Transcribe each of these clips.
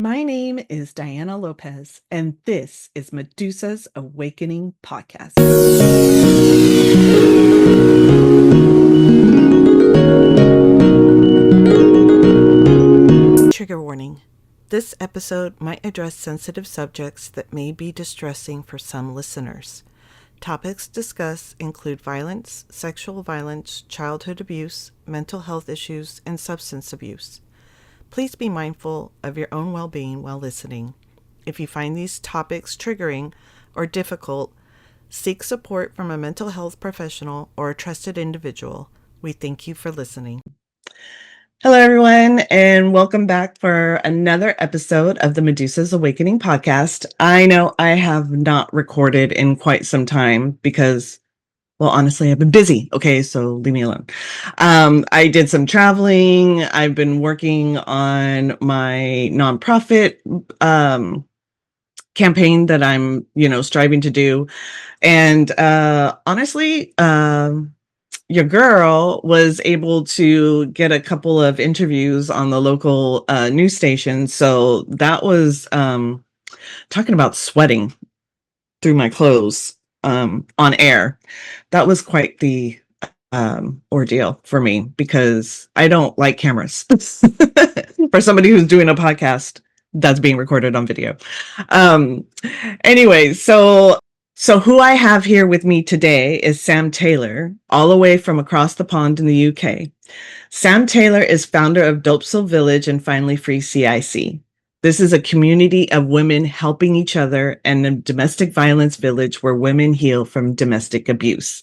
My name is Diana Lopez, and this is Medusa's Awakening Podcast. Trigger warning. This episode might address sensitive subjects that may be distressing for some listeners. Topics discussed include violence, sexual violence, childhood abuse, mental health issues, and substance abuse. Please be mindful of your own well-being while listening. If you find these topics triggering or difficult, seek support from a mental health professional or a trusted individual. We thank you for listening. Hello, everyone, and welcome back for another episode of the Medusa's Awakening podcast. I know I have not recorded in quite some time because, well, honestly, I've been busy. Okay, so leave me alone. I did some traveling. I've been working on my nonprofit campaign that I'm, striving to do. And honestly, your girl was able to get a couple of interviews on the local news station. So that was talking about sweating through my clothes on air. That was quite the ordeal for me because I don't like cameras. For somebody who's doing a podcast that's being recorded on video. Um, anyway, so who I have here with me today is Sam Taylor, all the way from across the pond in the UK. Sam Taylor is founder of Dopesville Village and Finally Free CIC. This is a community of women helping each other and a domestic violence village where women heal from domestic abuse.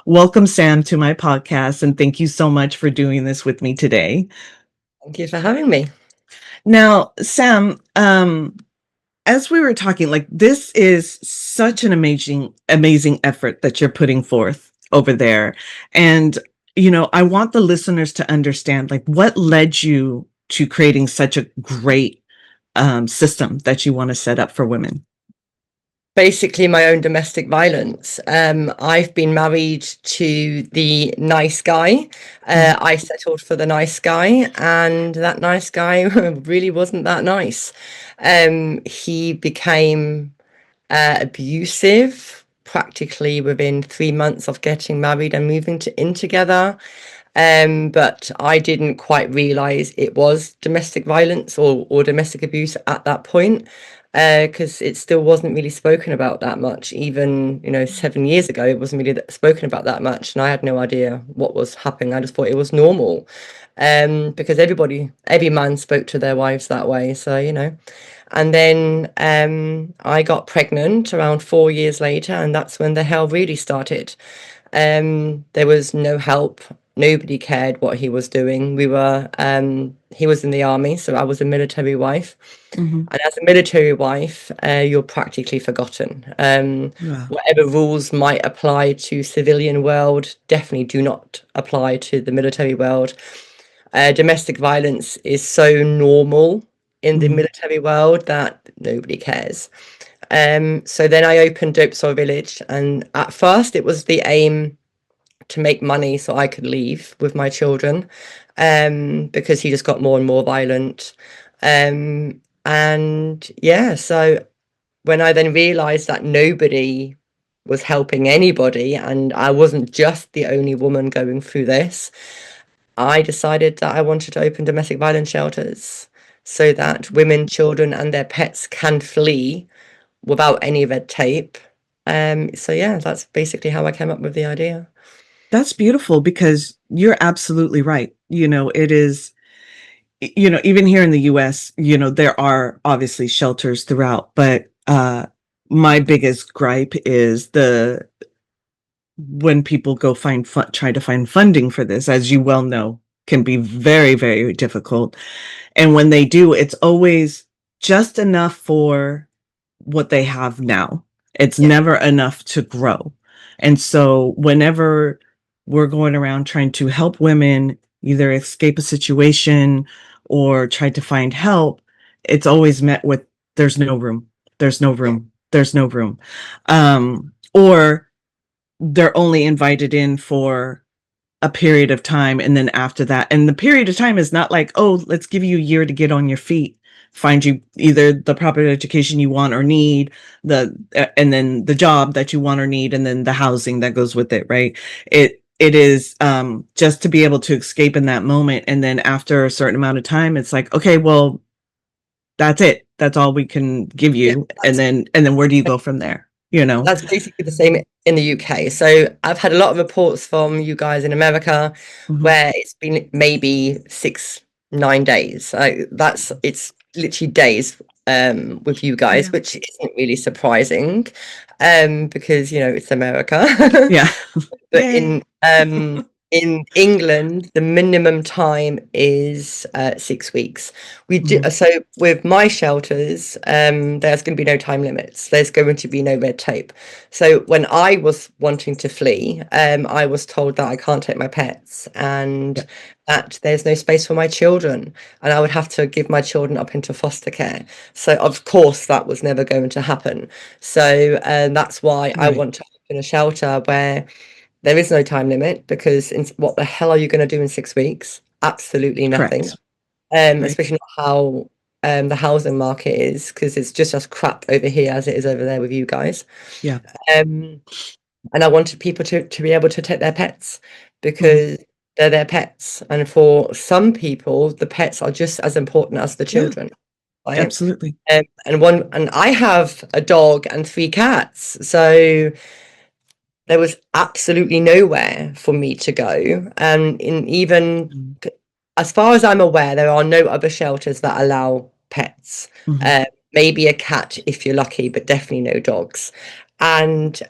Welcome, Sam, to my podcast, and thank you so much for doing this with me today. Thank you for having me. Now, Sam, as we were talking, like, this is such an amazing effort that you're putting forth over there. And, I want the listeners to understand, like, what led you to creating such a great system that you want to set up for women. Basically, my own domestic violence. I've been married to the nice guy. I settled for the nice guy, and that nice guy really wasn't that nice. He became abusive practically within 3 months of getting married and moving in together. But I didn't quite realize it was domestic violence or domestic abuse at that point, because it still wasn't really spoken about that much. Even, 7 years ago, it wasn't really spoken about that much, and I had no idea what was happening. I just thought it was normal, because every man spoke to their wives that way. So, and then I got pregnant around 4 years later, and that's when the hell really started. There was no help. Nobody cared what he was doing. He was in the army, so I was a military wife. Mm-hmm. And as a military wife, you're practically forgotten. Yeah. Whatever rules might apply to civilian world definitely do not apply to the military world. Domestic violence is so normal in the military world that nobody cares. So then I opened Dopesville Village, and at first it was the aim to make money so I could leave with my children, because he just got more and more violent. And yeah, so when I then realized that nobody was helping anybody and I wasn't just the only woman going through this, I decided that I wanted to open domestic violence shelters so that women, children, and their pets can flee without any red tape. So yeah, that's basically how I came up with the idea. That's beautiful because you're absolutely right. It is, even here in the US, there are obviously shelters throughout, but my biggest gripe is when people go try to find funding for this, as you well know, can be very, very difficult. And when they do, it's always just enough for what they have now. It's never enough to grow. And so whenever we're going around trying to help women either escape a situation or try to find help, it's always met with, there's no room, there's no room, there's no room. Or they're only invited in for a period of time. And then after that, and the period of time is not like, oh, let's give you a year to get on your feet. find you either the proper education you want or need, and then the job that you want or need, and then the housing that goes with it, right? It is just to be able to escape in that moment, and then after a certain amount of time, it's like, okay, well, that's it. That's all we can give Yeah, you, and then where do you go from there? You know? that's basically the same in the UK. So I've had a lot of reports from you guys in America Mhm. where it's been maybe 6, 9 days. It's literally days with you guys, Yeah. which isn't really surprising because it's America. Yeah. But Yay. in England, the minimum time is 6 weeks. We do Mhm. so with my shelters. There's going to be no time limits. There's going to be no red tape. So when I was wanting to flee, I was told that I can't take my pets Yeah. and that there's no space for my children, and I would have to give my children up into foster care. So of course that was never going to happen. So that's why I Right. want to open a shelter where there is no time limit because what the hell are you going to do in 6 weeks? Absolutely nothing. Correct. Right. Especially not how the housing market is, because it's just as crap over here as it is over there with you guys. Yeah. Um, and I wanted people to be able to take their pets Mhm. because they're their pets. And for some people, the pets are just as important as the Yeah. children, right? Absolutely. And I have a dog and 3 cats. So there was absolutely nowhere for me to go. And in even Mhm. as far as I'm aware, there are no other shelters that allow pets. Mhm. Uh, Maybe a cat if you're lucky, but definitely no dogs. And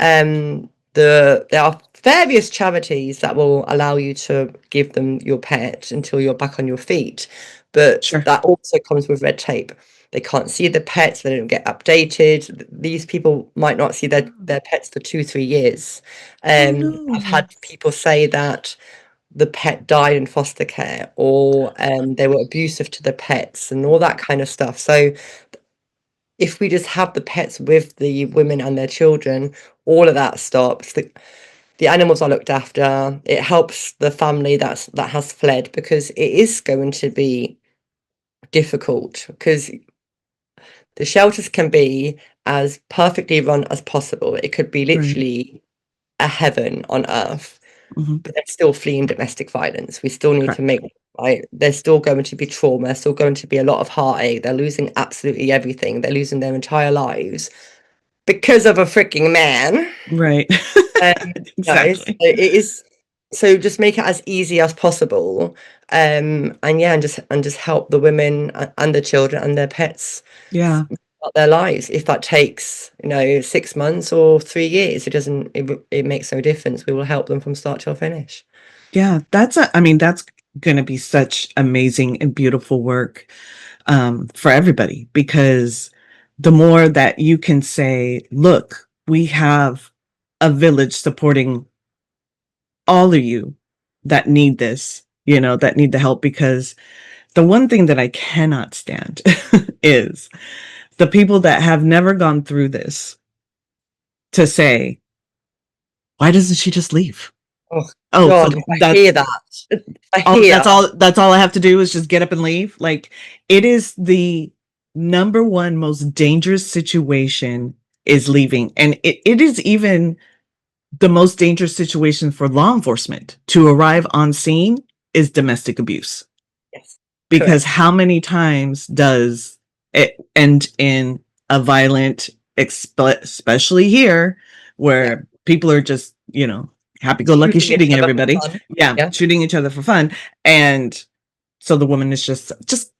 there are various charities that will allow you to give them your pet until you're back on your feet, but Sure. that also comes with red tape. They can't see the pets, they don't get updated. These people might not see their pets for 2, 3 years. Oh I've had no. people say that the pet died in foster care, or they were abusive to the pets and all that kind of stuff. So if we just have the pets with the women and their children, all of that stops. The animals are looked after. It helps the family that has fled, because it is going to be difficult, because the shelters can be as perfectly run as possible. It could be Right. literally a heaven on earth, Mhm. but they're still fleeing domestic violence. We still need to Correct. make, right, there's still going to be trauma, there's still going to be a lot of heartache. They're losing absolutely everything. They're losing their entire lives because of a freaking man. Right. So Exactly. it is, so just make it as easy as possible. And yeah, and just help the women and the children and their pets Yeah. about their lives. If that takes 6 months or 3 years, it makes no difference. We will help them from start to finish. Yeah. I mean, that's going to be such amazing and beautiful work for everybody, because the more that you can say, look, we have a village supporting all of you that need this, that need the help, because the one thing that I cannot stand is the people that have never gone through this to say, why doesn't she just leave? Oh Oh, God, so if I hear that, if I hear, that's all I have to do is just get up and leave. Like, it is the number one most dangerous situation is leaving. And it is even the most dangerous situation for law enforcement to arrive on scene is domestic abuse. yes, Because correct. how many times does it end in a violent, especially here, Yeah, where people are just, happy-go-lucky shooting each shooting other for everybody. fun. Yeah, Yeah. shooting each other for fun. And so the woman is just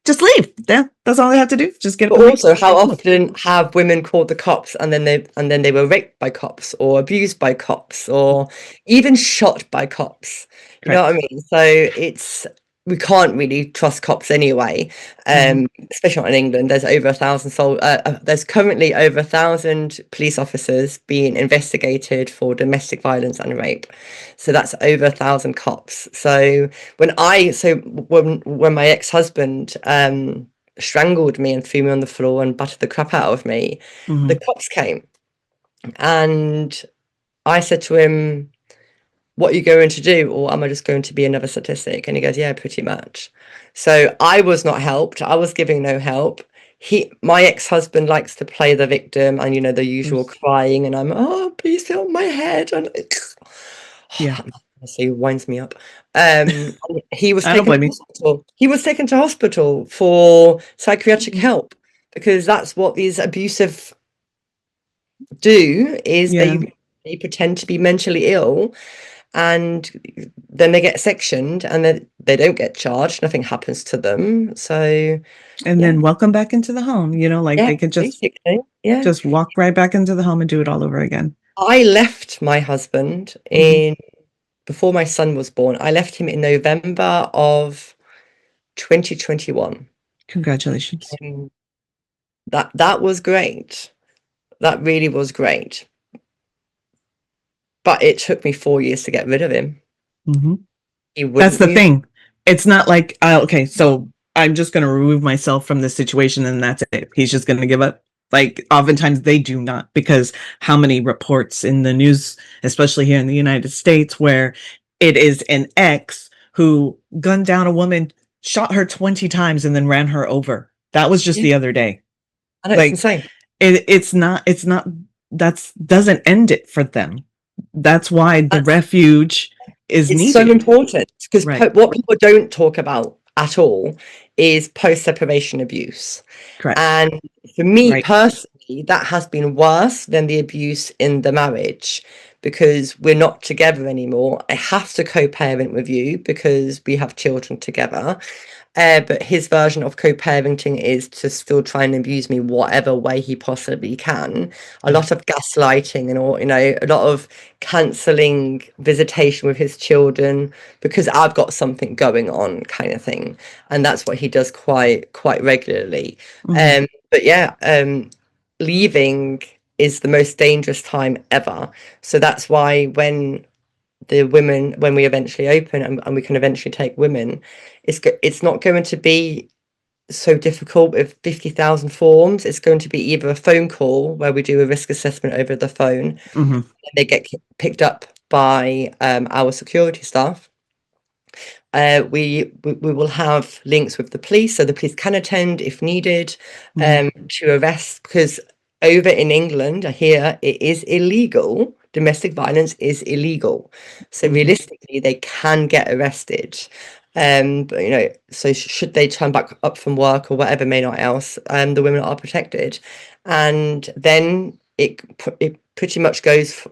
leave. That's all they have to do. Just get up But and leave. also, how often have women called the cops and then they were raped by cops, or abused by cops, or even shot by cops? You know what I Correct. mean? So we can't really trust cops anyway. Mhm, Especially not in England. There's currently over 1,000 police officers being investigated for domestic violence and rape. So that's over 1,000 cops. So when my ex-husband strangled me and threw me on the floor and battered the crap out of me, the mhm, cops came, and I said to him, "What are you going to do? Or am I just going to be another statistic?" And he goes, "Yeah, pretty much." So I was not helped. I was giving no help. my ex-husband likes to play the victim, and the usual Course. crying, and I'm, oh, please feel my head, and Yeah. that honestly winds me up. And he was I don't taken to blame you. hospital. He was taken to hospital for psychiatric Mhm. help, because that's what these abusive do, is Yeah. they pretend to be mentally ill, and then they get sectioned, and then they don't get charged, nothing happens to them. So And yeah, then welcome back into the home, like yeah, they could basically, yeah. just walk right back into the home and do it all over again. I left my husband Mhm. in before my son was born. I left him in November of 2021. Congratulations. Um, that was great. That really was great. But it took me 4 years to get rid of him. Mhm. He That's wouldn't the move. thing. It's not like, okay, so I'm just going to remove myself from this situation and that's it. He's just going to give up. Like, oftentimes they do not, because how many reports in the news, especially here in the United States, where it is an ex who gunned down a woman, shot her 20 times, and then ran her over. That was just Yeah, the other day. I know, it's Like, insane. it's not, that's doesn't end it for them. That's why the That's refuge is It's so needed. important, because Right. what people don't talk about at all is post-separation abuse. Correct. And for me Right. personally, that has been worse than the abuse in the marriage, because we're not together anymore. I have to co-parent with you because we have children together. But his version of co-parenting is to still try and abuse me whatever way he possibly can. A Yeah. lot of gaslighting, and all, a lot of cancelling visitation with his children because I've got something going on, kind of thing. And that's what he does quite regularly. Mhm. But yeah, leaving is the most dangerous time ever. So that's why when we eventually open, and we can eventually take women, it's not going to be so difficult with 50,000 forms. It's going to be either a phone call where we do a risk assessment over the phone, Mhm. and they get picked up by our security staff. We will have links with the police, so the police can attend if needed, Mhm. to arrest, because over in England, here, it is illegal. Domestic violence is illegal. So Mhm. realistically, they can get arrested. But so should they turn back up from work or whatever, may not else, the women are protected. And then it pretty much goes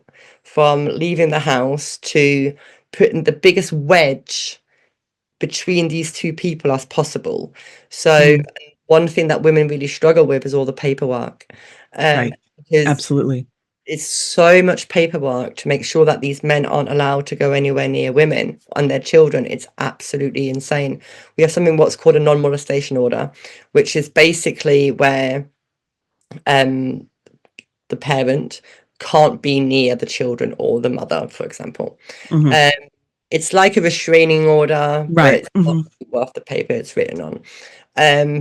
from leaving the house to putting the biggest wedge between these two people as possible. So Mhm. one thing that women really struggle with is all the paperwork, Right. because Absolutely. it's so much paperwork to make sure that these men aren't allowed to go anywhere near women and their children. It's absolutely insane. We have something what's called a non-molestation order, which is basically where um, the parent can't be near the children or the mother, for example. Mhm. Um, it's like a restraining order, but Right. it's not Mhm. worth the paper it's written on.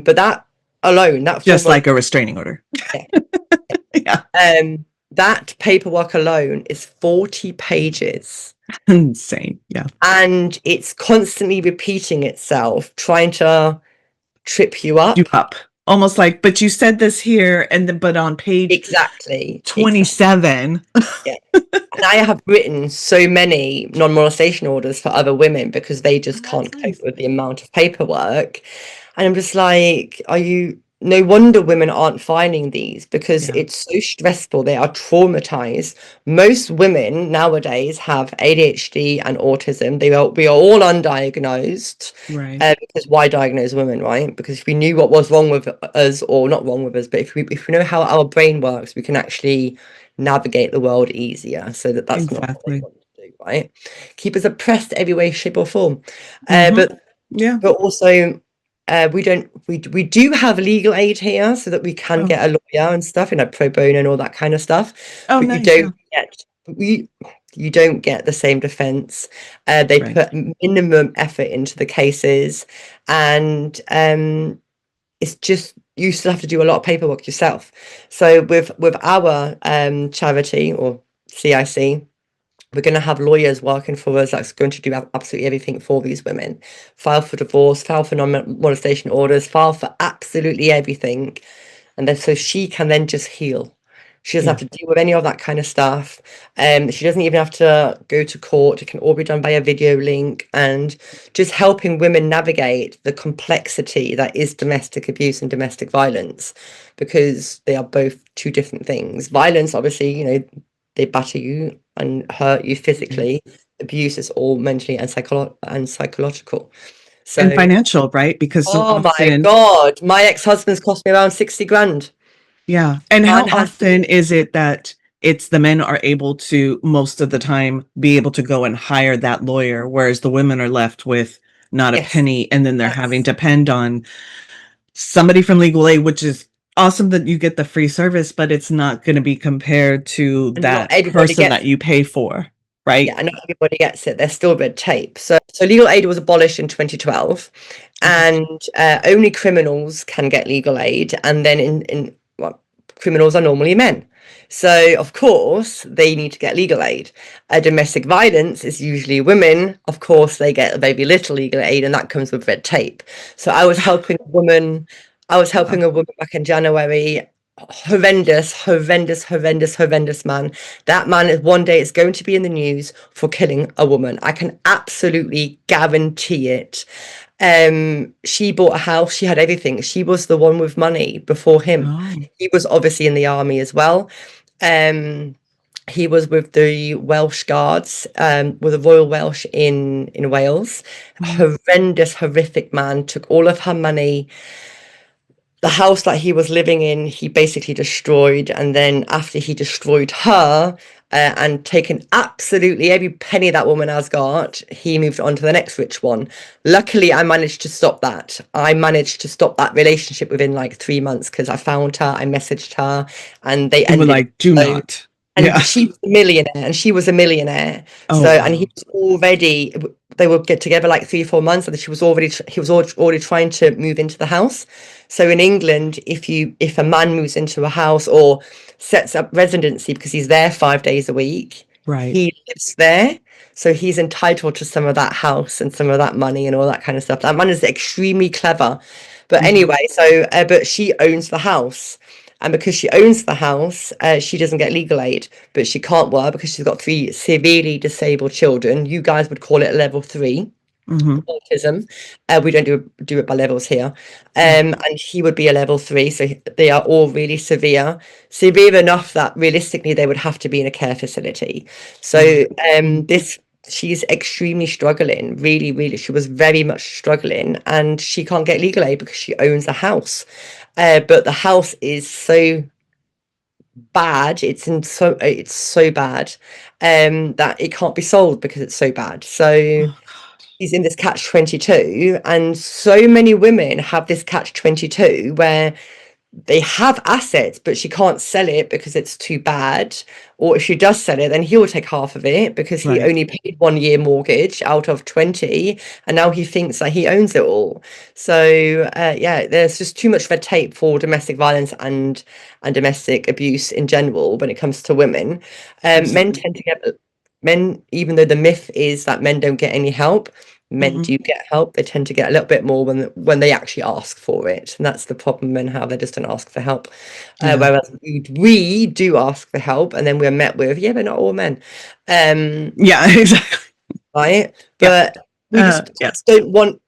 But that alone, that form Just of like a restraining order. yeah, Yeah. that paperwork alone is 40 pages, Insane. Yeah. and it's constantly repeating itself, trying to trip you You up. up. Almost like, but you said this here, and then, but on page Exactly. 27. Yeah. And I have written so many non-molestation orders for other women because they Oh, just that's can't cope nice. with the amount of paperwork. And I'm just like, no wonder women aren't filing these, because Yeah. it's so stressful. They are traumatized. Most women nowadays have ADHD and autism. We are all undiagnosed. Right. Because why diagnose women, right? Because if we knew what was wrong with us, or not wrong with us, but if we know how our brain works, we can actually navigate the world easier, so that's not what they Exactly. want to do, right? Keep us oppressed every way, shape, or form. Mhm. But Yeah. also, we do have legal aid here, so that we can Oh. get a lawyer and stuff, pro bono and all that kind of stuff. Oh, But nice. Yeah. you don't get the same defense. They Right. put minimum effort into the cases, and it's just, you still have to do a lot of paperwork yourself. So with our charity, or CIC, we're going to have lawyers working for us that's going to do absolutely everything for these women. File for divorce, file for non-molestation orders, file for absolutely everything. And then so she can then just heal. She doesn't Yeah. have to deal with any of that kind of stuff. She doesn't even have to go to court. It can all be done by a video link, and just helping women navigate the complexity that is domestic abuse and domestic violence, because they are both two different things. Violence, obviously, they batter you and hurt you Mhm. physically. Abuse is all mentally and psychological. And So, financial, right? Because so oh my often, God, my ex-husband's cost me around 60 grand. yeah. And how Man has often is it that it's the men are able to, most of the time, be able to go and hire that lawyer, whereas the women are left with not a yes, penny, and then they're having that's to depend on somebody from legal aid, which is awesome that you get the free service, but it's not going to be compared to and not that everybody person gets that you pay for, right? yeah, and not everybody gets it. There's still red tape. So legal aid was abolished in 2012, Okay. and only criminals can get legal aid. And then in well, criminals are normally men. So of course they need to get legal aid. Domestic violence is usually women. Of course they get very little legal aid, and that comes with red tape. So I was Wow. helping a woman back in January. Horrendous, horrendous, horrendous, horrendous man. That man is one day it's going to be in the news for killing a woman. I can absolutely guarantee it. She bought a house, she had everything. She was the one with money before him. Oh. He was obviously in the army as well. Um, he was with the Welsh Guards, with the Royal Welsh in Wales. Mm. Horrendous, horrific man, took all of her money. The house that he was living in, he basically destroyed. And then after he destroyed her, and taken absolutely every penny that woman has got, he moved on to the next rich one. Luckily, I managed to stop that. I managed to stop that relationship within like 3 months, because I found her, I messaged her, and they You were ended it. like, do So, not. and Yeah. she was a millionaire, and she was a millionaire. Oh, So, and he wow. was already, they would get together like 3 or 4 months, and she was already, he was already trying to move into the house. So in England, if a man moves into a house or sets up residency because he's there 5 days a week, Right. he lives there. So he's entitled to some of that house and some of that money and all that kind of stuff. That man is extremely clever. But Mhm. anyway, so but she owns the house. And because she owns the house, she doesn't get legal aid, but she can't work because she's got three severely disabled children. You guys would call it a level three Mhm. autism. We don't do it by levels here. Yeah. And he would be a level three, so they are all really severe, severe enough that realistically they would have to be in a care facility. Wow. So this she's extremely struggling, really, really. She was very much struggling, and she can't get legal aid because she owns a house. But the house is so bad, it's so bad, that it can't be sold because it's so bad. So Oh, God. he's in this catch 22, and so many women have this catch 22 where they have assets but she can't sell it because it's too bad, or if she does sell it then he'll take half of it because he Right. only paid 1 year mortgage out of 20, and now he thinks that he owns it all. So yeah, there's just too much red tape for domestic violence and domestic abuse in general when it comes to women. Men Absolutely. tend to get men, even though the myth is that men don't get any help, men Mhm. do get help. They tend to get a little bit more when they actually ask for it, and that's the problem men have. They just don't ask for help. Yeah. Whereas we do ask for help, and then we're met with, yeah, but not all men, um, Yeah, exactly. right? Yeah. But we just, I Yeah. just don't want.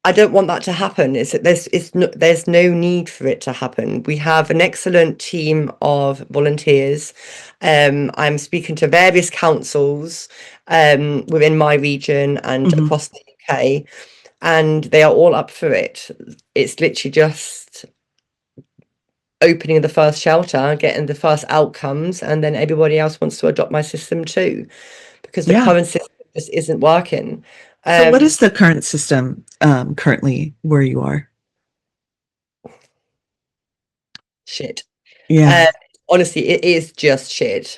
I don't want that to happen. Is that there's no need for it to happen. We have an excellent team of volunteers. I'm speaking to various councils within my region and Mhm. across the UK, and they are all up for it. It's literally just opening the first shelter, getting the first outcomes, and then everybody else wants to adopt my system too, because the Yeah. current system just isn't working. So what Um, is the current system, currently where you are? shit. Uh, Yeah. honestly, it is just shit.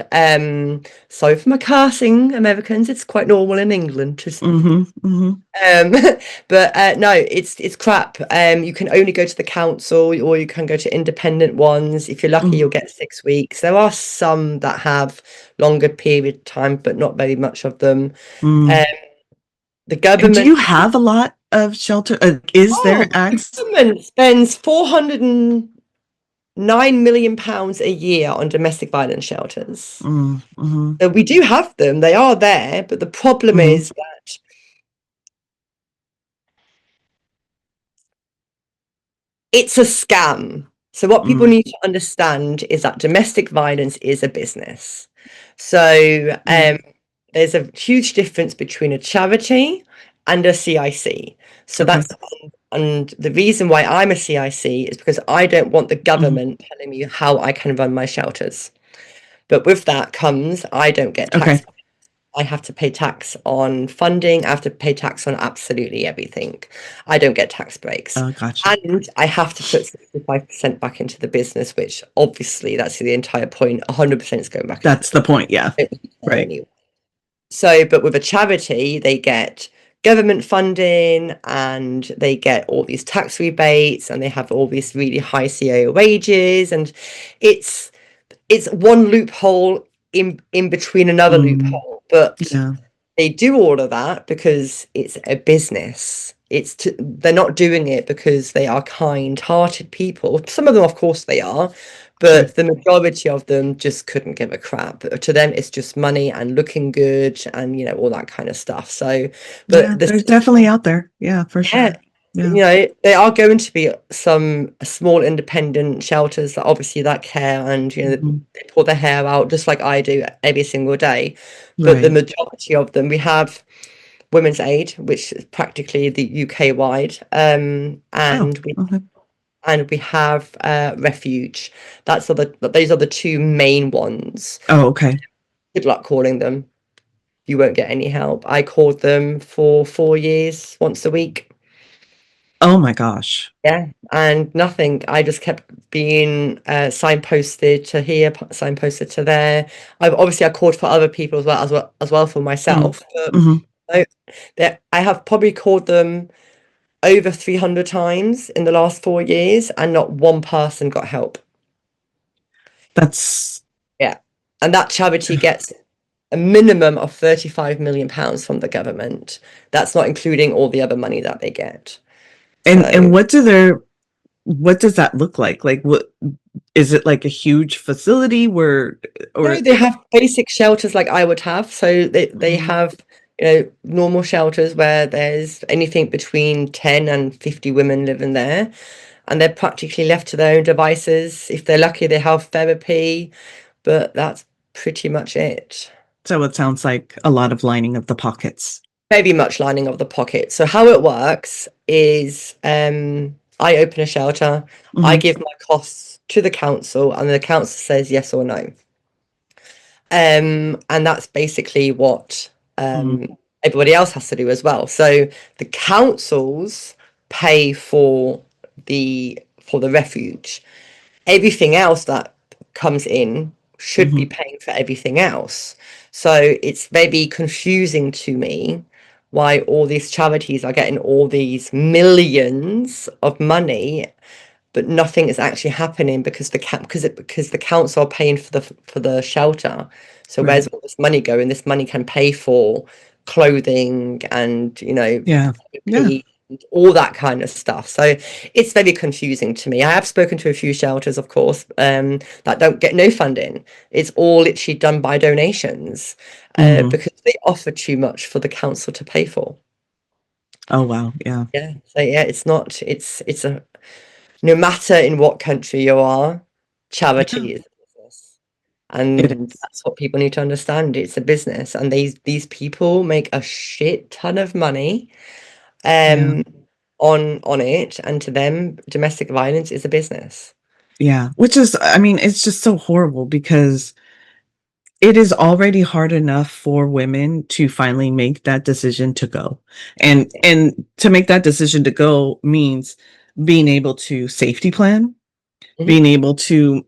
Sorry for my cursing, Americans. It's quite normal in England to Mhm, mhm, um but no, it's crap. You can only go to the council or you can go to independent ones. If you're lucky, you'll mhm, get 6 weeks. There are some that have longer period of time, but not very much of them. mm. Um, the And do government you have a lot of shelter? Is there the acts? government spends 409 million pounds a year on domestic violence shelters. Mm, mhm, So we do have them, they are there, but the problem mhm, is that it's a scam. So what people mm, need to understand is that domestic violence is a business. So mm. there's a huge difference between a charity and a CIC. So Okay. that's and the reason why I'm a CIC is because I don't want the Mhm. government telling me how I can run my shelters. But with that comes I don't get tax. Okay. I have to pay tax on funding. I have to pay tax on absolutely everything. I don't get tax breaks. Oh, gotcha. And I have to put 65% back into the business, which obviously that's the entire point. 100% is going back into the That's the business. point, yeah. I don't need there Right. anyway. So, but with a charity, they get government funding and they get all these tax rebates and they have all these really high CEO wages. And it's it's one loophole in between another Mm, loophole, but yeah, they do all of that because it's a business. They're not doing it because they are kind-hearted people. Some of them, of course, they are, sure. but the majority of them just couldn't give a crap. To them, it's just money and looking good and all that kind of stuff. So, Yeah, but the there's definitely out there. Yeah, for yeah, sure. Yeah. there are going to be some small independent shelters that obviously that care and Mhm. they pull their hair out just like I do every single day. But the Right. majority of them, we have Women's Aid, which is practically the UK wide, Oh, okay. and we have Refuge. Those are the two main ones. Oh, okay. Good luck calling them. You won't get any help. I called them for 4 years, once a week. Oh my gosh. Yeah, and nothing. I just kept being signposted to here, signposted to there. I called for other people as well for Mm, myself. But mhm. no, I have probably called them over 300 times in the last 4 years, and not one person got help. That's Yeah, and that charity gets a minimum of 35 million pounds from the government. That's not including all the other money that they get. and So. what does that look like? Like what is it like a huge facility where No, or they have basic shelters like I would have. So they Mhm. have, normal shelters where there's anything between 10 and 50 women living there, and they're practically left to their own devices. If they're lucky, they have therapy, but that's pretty much it. So it sounds like a lot of lining of the pockets. Very much lining of the pocket. So how it works is I open a shelter, I Mhm, give my costs to the council, and the council says yes or no. And that's basically what mhm, everybody else has to do as well. So the councils pay for the refuge. Everything else that comes in should be mhm. paying for everything else. So it's very confusing to me why all these charities are getting all these millions of money, but nothing is actually happening because because the council are paying for the shelter. So where's Right. all this money going? This money can pay for clothing and Yeah. Yeah. therapy and all that kind of stuff. So it's very confusing to me. I have spoken to a few shelters, of course, that don't get no funding. It's all literally done by donations, Mhm. because they offer too much for the council to pay for. Oh, wow. Yeah. Yeah. So yeah, it's not. It's a no matter in what country you are, Yeah. charity is a business. It And is. that's what people need to understand. It's a business. And these people make a shit ton of money Yeah. um on it. And to them, domestic violence is a business. Yeah. Which is I mean, it's just so horrible because it is already hard enough for women to finally make that decision to go. And to make that decision to go means being able to safety plan, Mhm. being able to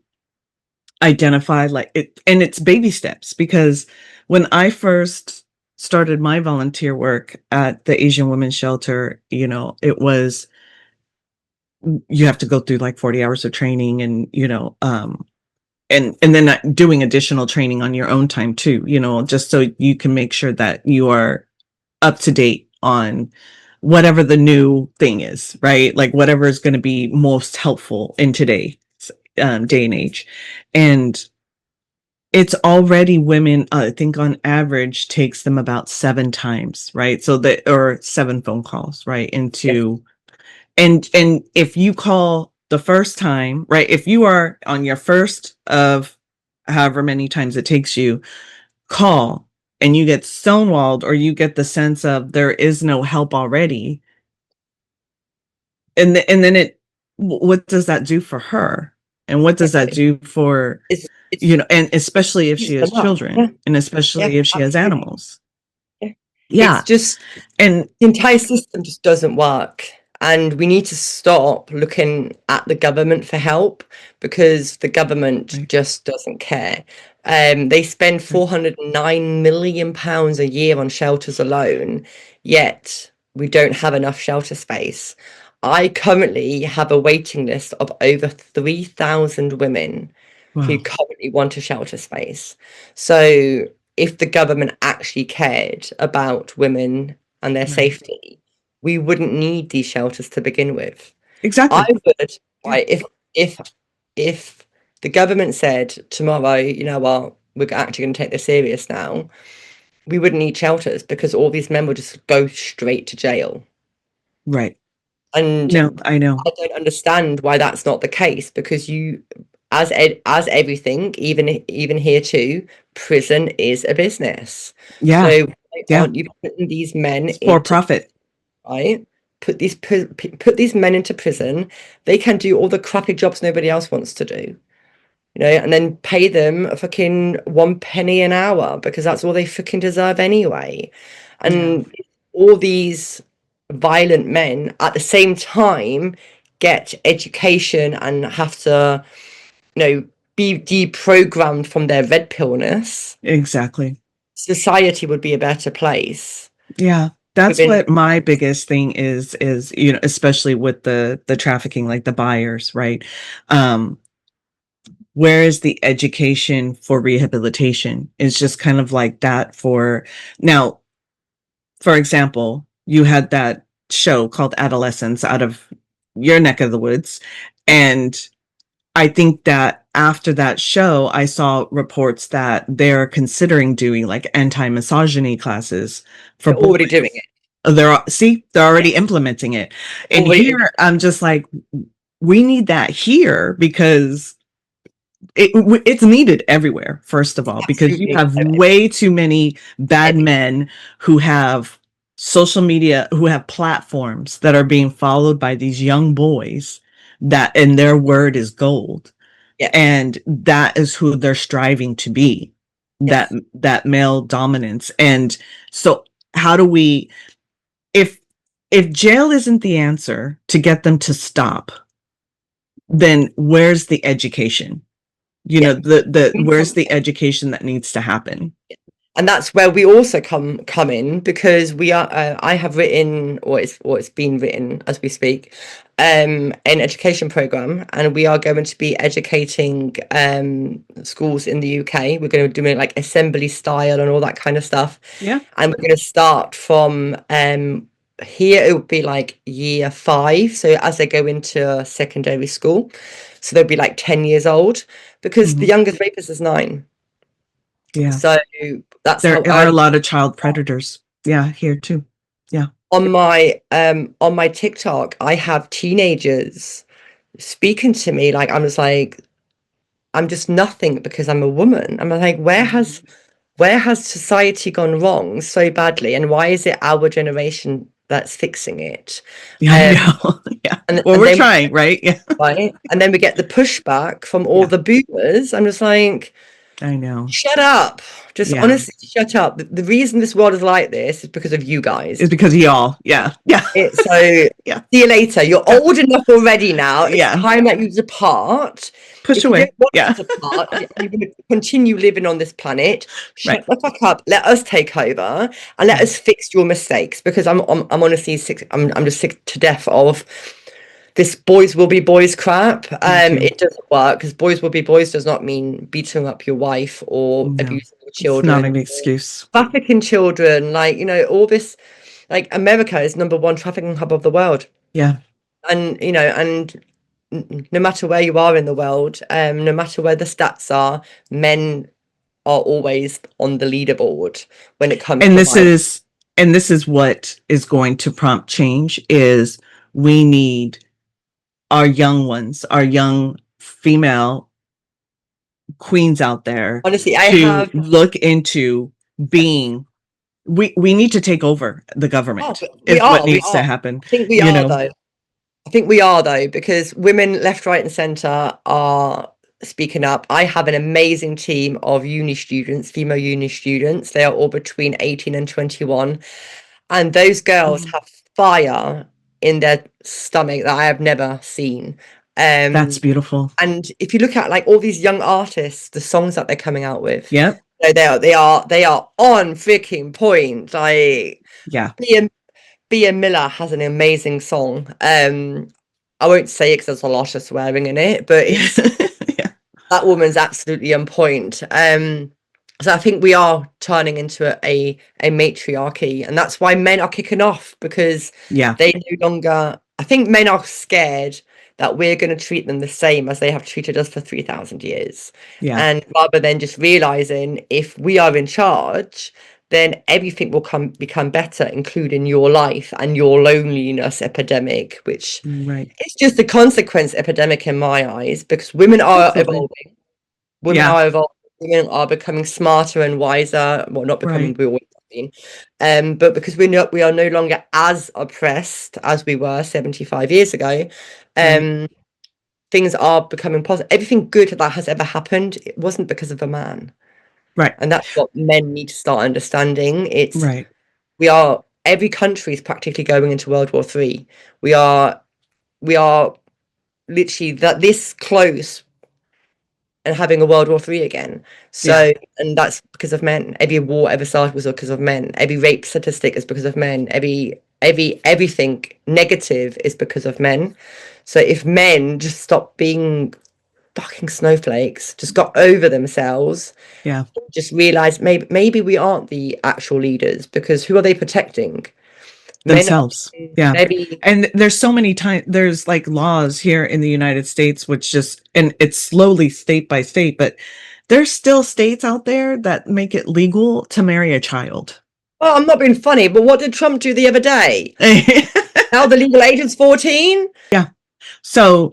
identify like it, and it's baby steps, because when I first started my volunteer work at the Asian Women's Shelter, it was, you have to go through like 40 hours of training, and and then doing additional training on your own time too, just so you can make sure that you are up to date on whatever the new thing is, right? Like whatever is going to be most helpful in today's day and age. And it's already women, I think on average takes them about 7 times, right? So that, or 7 phone calls, right? Yes. And if you call the first time, right? If you are on your first of however many times it takes you, call, and you get stonewalled, or you get the sense of there is no help already, and then what does that do for her, and what does that Exactly. do for, It's and especially if she just has them up. children, Yeah. and Yeah. especially if she has Absolutely. animals. Yeah. It's Yeah. just And the entire system just doesn't work. And we need to stop looking at the government for help because the government right, just doesn't care. They spend right. £409 million a year on shelters alone, yet we don't have enough shelter space. I currently have a waiting list of over 3,000 women who Wow. currently want a shelter space. So if the government actually cared about women and their Right. safety, we wouldn't need these shelters to begin with. I Exactly. would, Yeah. right, if if the government said tomorrow, you know what, we're actually going to take this serious now, we wouldn't need shelters because all these men would just go straight to jail. Right. And I know. I don't understand why that's not the case because you, as everything, even here too, prison is a business. Yeah. So why Yeah. aren't you putting these men It's for into profit. right? Put these men into prison. They can do all the crappy jobs nobody else wants to do, and then pay them a fucking 1 penny an hour because that's all they fucking deserve anyway. Yeah. And all these violent men at the same time get education and have to, be deprogrammed from their red pillness. Exactly. Society would be a better place Yeah. That's within. what my biggest thing is, especially with the trafficking, like the buyers, right? Um, where is the education for rehabilitation? It's just kind of like that for now, for example, you had that show called Adolescence out of your neck of the woods. And I think that after that show, I saw reports that they're considering doing like anti-misogyny classes for They're already doing boys. it. They're already Yes, implementing it. And already here I'm just like, we need that here because it's needed everywhere, first of all, because you absolutely. have way too many bad men who have social media, who have platforms that are being followed by these young boys, that, and their word is gold, Yeah. and that is who they're striving to be, that Yes. that male dominance. And so how do we, if jail isn't the answer to get them to stop, then where's the education? Yeah. The where's the education that needs to happen? And that's where we also come in because we are. I have written, or it's been written as we speak, an education program, and we are going to be educating schools in the UK. We're going to do it like assembly style and all that kind of stuff, Yeah. and we're going to start from here. It would be like year 5, so as they go into secondary school, so they'll be like 10 years old because the Mhm. youngest rapist is 9. Yeah. So that's There how are a early. lot of child predators. Yeah, here too. Yeah. On my TikTok, I have teenagers speaking to me like I'm just nothing because I'm a woman. I'm like, Mhm. where has society gone wrong so badly, and why is it our generation that's fixing it? Yeah, I Um, know. Yeah. and Well, and we're then trying, right? Yeah. right, and then we get the pushback from all Yeah. the boomers. I'm just like, I know. Shut up. Just Yeah. honestly, shut up. The reason this world is like this is because of you It's guys. because of y'all. Yeah. Yeah. So Yeah. see you later. You're Yeah. old enough already now. It's Yeah. time that you depart. Push If you don't away. want to Yeah. depart and you're going to continue living on this planet, Right. shut the fuck up. Let us take over and let Yeah. us fix your mistakes. Because I'm honestly sick. I'm just sick to death of this boys will be boys crap. Me too. It doesn't work because boys will be boys does not mean beating up your wife or No. abusing your It's not children an or excuse. trafficking children. Like, all this, like America is number one trafficking hub of the world. Yeah. And, no matter where you are in the world, no matter where the stats are, men are always on the leaderboard when it comes And to this violence. is and this is what is going to prompt change is we need our young ones, our young female queens out there Honestly, I to have. look into being we need to take over the Oh, government but we is what are. We needs to are. happen, I think we you are, know. though. I think we are though, because women left, right, and centre are speaking up. I have an amazing team of uni students, female uni students. They are all between 18 and 21. And those girls Mhm. have fire in their stomach that I have never seen. That's beautiful. And if you look at like all these young artists, the songs that they're coming out with, Yep. they are on freaking point. Like Yeah. Bia Miller has an amazing song. I won't say it because there's a lot of swearing in it, but it's Yeah. that woman's absolutely on point. So I think we are turning into a matriarchy, and that's why men are kicking off because Yeah. they no longer. I think men are scared that we're going to treat them the same as they have treated us for 3,000 years, Yeah. and rather than just realizing if we are in charge, then everything will become better, including your life and your loneliness epidemic, which Right. is just a consequence epidemic in my eyes because women are Absolutely. evolving. Women Yeah. are evolving. Women are becoming smarter and wiser. Well, not becoming, Right. we always have been. But because we are no longer as oppressed as we were 75 years ago, Right. um, things are becoming positive. Everything good that has ever happened, it wasn't because of a man. Right. And that's what men need to start understanding. Right. Every country is practically going into World War III. We are literally that this close and having a World War III again. Yeah. So, and that's because of men. Every war ever started was because of men. Every rape statistic is because of men. Everything negative is because of men. So if men just stop being fucking snowflakes, just got over themselves, Yeah. just realize maybe we aren't the actual leaders because who are they protecting? Men Themselves. Yeah. maybe. And there's so many times there's like laws here in the United States which just and it's slowly state by state, but there's still states out there that make it legal to marry a child. Oh, I'm not being funny, but what did Trump do the other day? Now the legal age is 14. Yeah. So,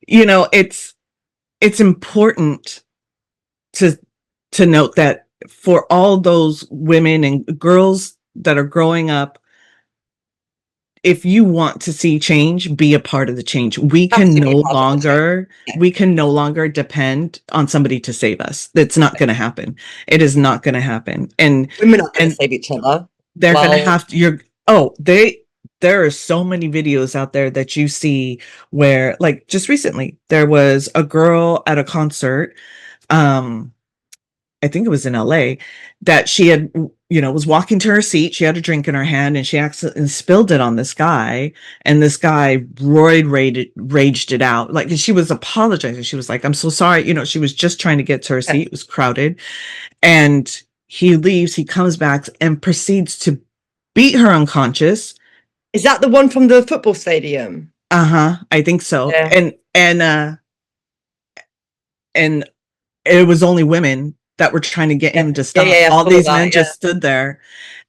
you know, it's important to note that for all those women and girls that are growing up, if you want to see change, be a part of the change. We Have can to be no part of the change. longer Yeah. we can no longer depend on somebody to save us. That's not going to happen. It is not going to happen. Women are going to And save each other. they're going to Well, have to you're oh, they there are so many videos out there that you see where like just recently there was a girl at a concert um I think it was in LA, that she had, was walking to her seat. She had a drink in her hand and she accidentally spilled it on this guy. And this guy raged it out. Like she was apologizing. She was like, I'm so sorry. She was just trying to get to her yeah. seat. It was crowded. And he leaves, he comes back and proceeds to beat her unconscious. Is that the one from the football stadium? Uh-huh. I think so. Yeah. And it was only women that were trying to get Yeah. him to Yeah. Yeah. stop. Yeah. I All follow these that. men Yeah. just stood there.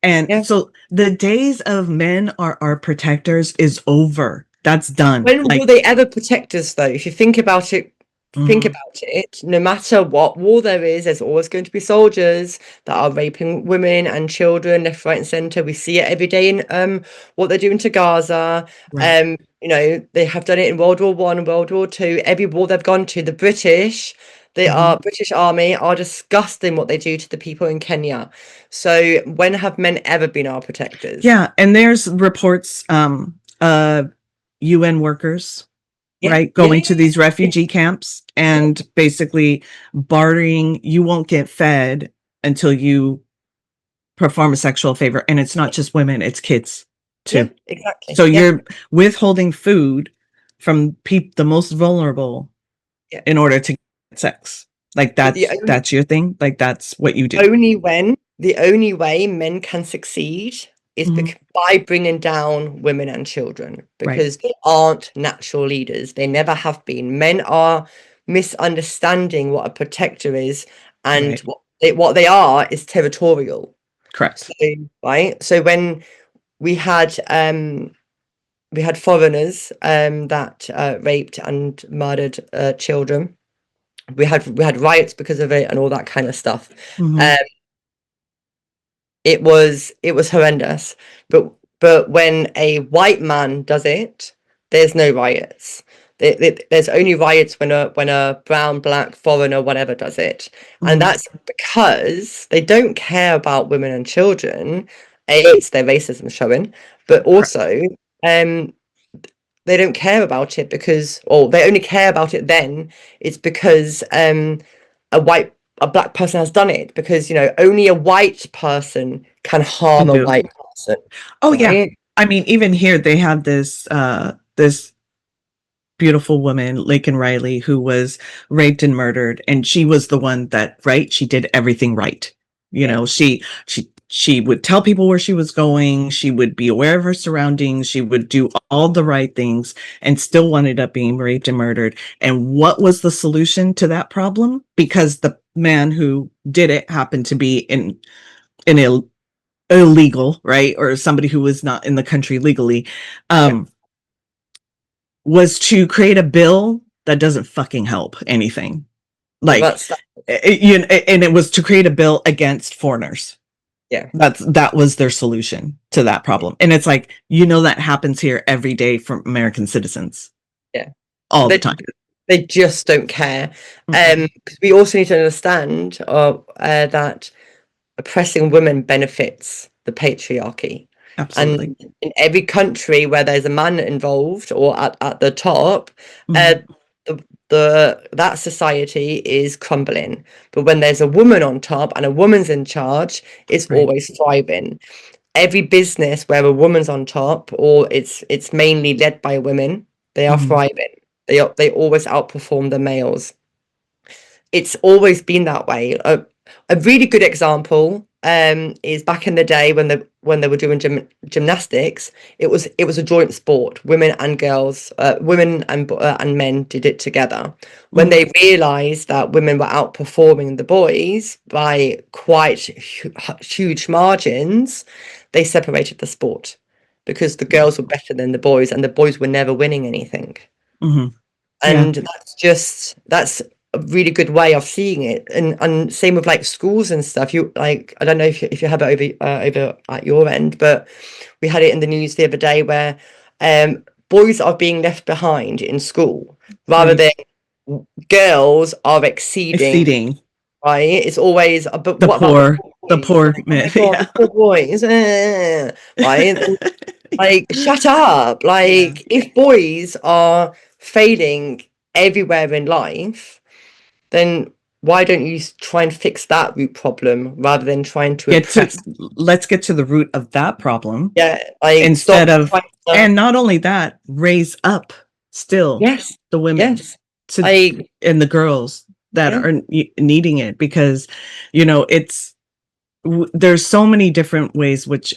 And Yeah. so the days of men are our protectors is over. That's done. When will Like, they ever protect us, though? If you think mhm, about it, no matter what war there is, there's always going to be soldiers that are raping women and children left, right, and centre. We see it every day in what they're doing to Gaza. right. They have done it in World War One and World War Two. Every war they've gone to, the British, They Mhm. are British Army are disgusting what they do to the people in Kenya. So when have men ever been our protectors? Yeah, and there's reports, UN workers, Yeah, right, yeah, going to these yeah, refugee camps yeah, and basically bartering, you won't get fed until you perform a sexual favor, and it's not just women, it's kids yeah, too. exactly. So Yeah, you're withholding food from the most vulnerable yeah. in order to get sex. Like The that's your thing. Like that's what you do. the only way men can succeed is Mhm. by bringing down women and children Right. because they aren't natural leaders. They never have been. Men are misunderstanding what a protector is, and Right. what they are is territorial. So, Correct. right. So when we had foreigners that raped and murdered children, we had riots because of it and all that kind of stuff. Mhm. Um, it was horrendous. But when a white man does it, there's no riots. There's only riots when a brown, black, foreigner, whatever does it, and Mhm. that's because they don't care about women and children. It's their racism showing, but Correct. also um they don't care about it because, or they only care about it then it's because a white a black person has done it, because only a white person can harm Can a do. white person, Oh yeah. right? I mean, even here they have this beautiful woman, Laken Riley, who was raped and murdered, and she was the one that, right, she did everything right. You Yeah, know, she would tell people where she was going, she would be aware of her surroundings, she would do all the right things and still ended up being raped and murdered. And what was the solution to that problem? Because the man who did it happened to be in illegal, right? Or somebody who was not in the country legally. yeah. Um was to create a bill that doesn't fucking help anything. Well, Like, and it was to create a bill against foreigners. yeah, That was their solution to that problem. And it's like, that happens here every day from American citizens yeah. all the They time. they just don't care. Mm-mm. 'Cause we also need to understand that oppressing women benefits the patriarchy. And Absolutely. in every country where there's a man involved or at the top, uh, Mhm. that society is crumbling. But when there's a woman on top and a woman's in charge, it's Right. always thriving. Every business where a woman's on top, or it's mainly led by women, they are Mhm. thriving. They always outperform the males. It's always been that way. A really good example is back in the day when they were doing gymnastics. It was a joint sport. Women and girls, women and men did it together. When Mhm. they realised that women were outperforming the boys by quite huge margins, they separated the sport because the Yeah. girls were better than the boys, and the boys were never winning anything. Mhm. Yeah. And that's a really good way of seeing it. And same with like schools and stuff. You like, I don't know if you have it over at your end, but we had it in the news the other day where boys are being left behind in school rather Right. than girls are exceeding. Exceeding Right, it's always, but the what about the poor, the boys? poor Like, oh my man. God, the Yeah. poor boys, right? Like, shut up. Yeah. Like, if boys are failing everywhere in life, then why don't you try and fix that root problem rather than trying to Get to oppress? let's get to the root of that problem Yeah, like, stop instead of, trying to. and not only that, raise up still Yes, the women yes. to, Like, and the girls that yeah, are needing it, because it's there's so many different ways which,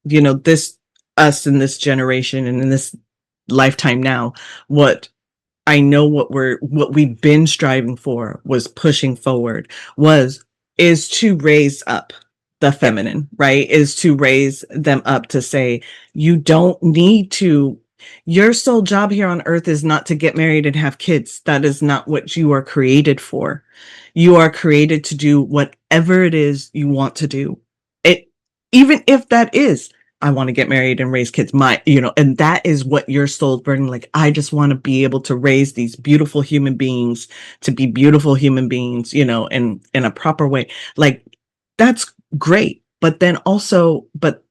this, us in this generation and in this lifetime now, what I know, what we've been striving for, was pushing forward, was is to raise up the yeah, feminine, right? Is to raise them up to say, you don't need to, your sole job here on earth is not to get married and have kids. That is not what you are created for. You are created to do whatever it is you want to do. It, even if that is I want to get married and raise kids. And that is what your soul's burning. Like, I just want to be able to raise these beautiful human beings to be beautiful human beings, in a proper way. Like, that's great. But then also, but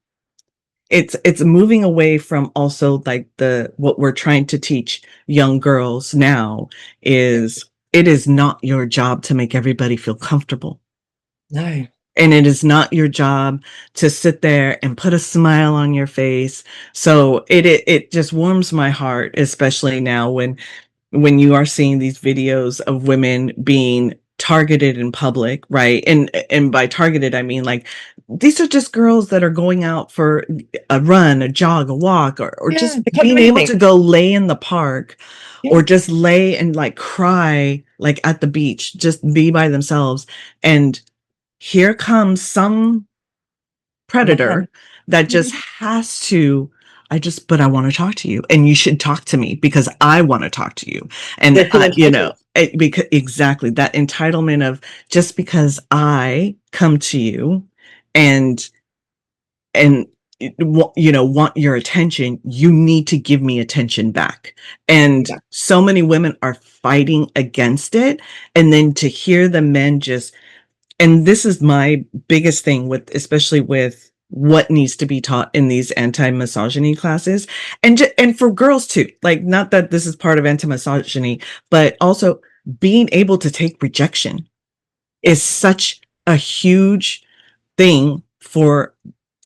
it's moving away from also like the what we're trying to teach young girls now Yeah. is it is not your job to make everybody feel comfortable. No. And it is not your job to sit there and put a smile on your face. So it just warms my heart, especially now when you are seeing these videos of women being targeted in public, right? And by targeted, I mean like these are just girls that are going out for a run, a jog, a walk, or Yeah, just they can't do being able anything. to go lay in the park or Yeah. just lay and like cry like at the beach, just be by themselves. And here comes some Man. predator that just has to but I want to talk to you and you should talk to me because I want to talk to you. And They feel entitled. because exactly that entitlement of just because I come to you and and want your attention, you need to give me attention back. And Yeah. so many women are fighting against it, and then to hear the men just and this is my biggest thing with especially with what needs to be taught in these anti-misogyny classes and for girls too, like not that this is part of anti-misogyny, but also being able to take rejection is Yes. such a huge thing for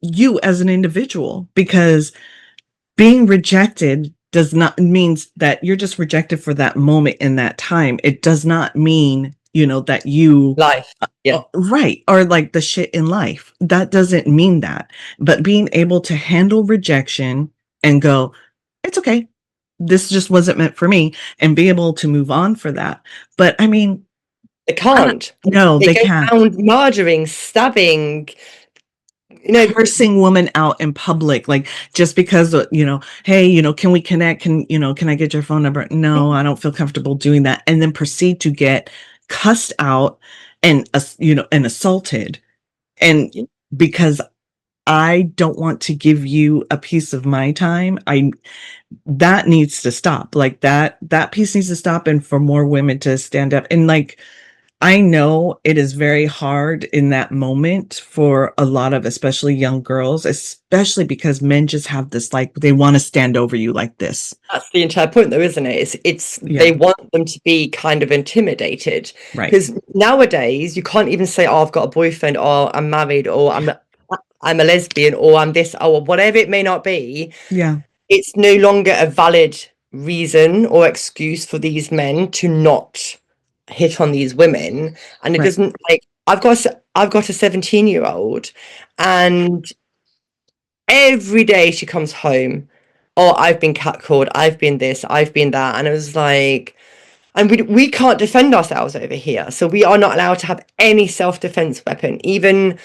you as an individual because being rejected does not means that you're just rejected for that moment in that time. It does not mean that you Life. Yeah. right, or like the shit in life. That doesn't mean that. But being able to handle rejection and go, it's okay. This just wasn't meant for me, and be able to move on for that. But I mean, They I don't can't. no, They they go can't. around murdering, stabbing, Cursing women out in public, like just because hey, can we connect? Can I get your phone number? No, I don't feel comfortable doing that. And then proceed to get cussed out and assaulted. And because I don't want to give you a piece of my time. That needs to stop. Like that piece needs to stop and for more women to stand up. And like I know it is very hard in that moment for a lot of especially young girls, especially because men just have this like they want to stand over you like this. That's the entire point, though, isn't it? It's Yeah, they want them to be kind of intimidated right. because nowadays you can't even say, "Oh, I've got a boyfriend," or "I'm married," or I'm a lesbian," or "I'm this," or whatever it may not be. Yeah, It's no longer a valid reason or excuse for these men to not hit on these women, and it right. doesn't like I've got a 17-year-old, and every day she comes home, oh, I've been catcalled, I've been this, I've been that. And it was like, and we can't defend ourselves over here. So we are not allowed to have any self-defense weapon. Even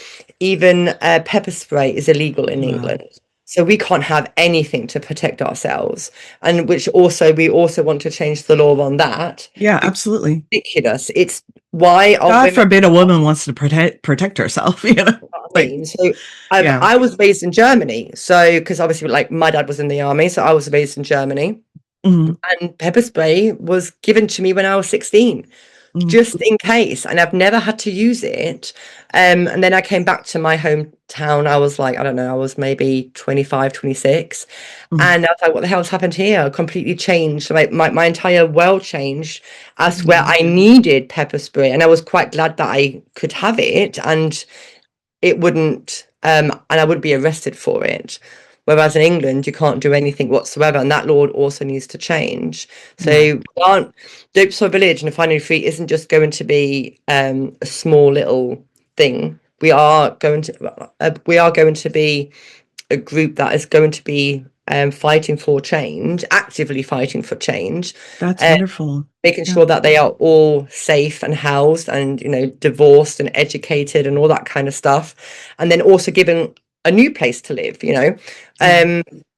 pepper spray is illegal in Wow. England. So we can't have anything to protect ourselves. And which also we also want to change the law on that. Yeah, Because absolutely. it's ridiculous. It's why are God women forbid a woman wants to protect herself, what I Like, mean? So yeah. I was raised in Germany. So because obviously like my dad was in the army, so I was raised in Germany. Mhm, And pepper spray was given to me when I was 16, mhm, just in case. And I've never had to use it. And then I came back to my hometown. I was like, I don't know, I was maybe 25, 26. mhm. And I was like, what the hell's happened here? Completely changed. Like my entire world changed as to where Yeah, I needed pepper spray. And I was quite glad that I could have it. And it wouldn't and I wouldn't be arrested for it. Whereas in England, you can't do anything whatsoever, and that law also needs to change. So yeah. we aren't Dopes for Village and Finding Free isn't just going to be a small little thing. We are going to be a group that is going to be fighting for change, actively fighting for change, That's uh, wonderful. making Yeah, sure that they are all safe and housed and divorced and educated and all that kind of stuff, and then also given a new place to live. yeah.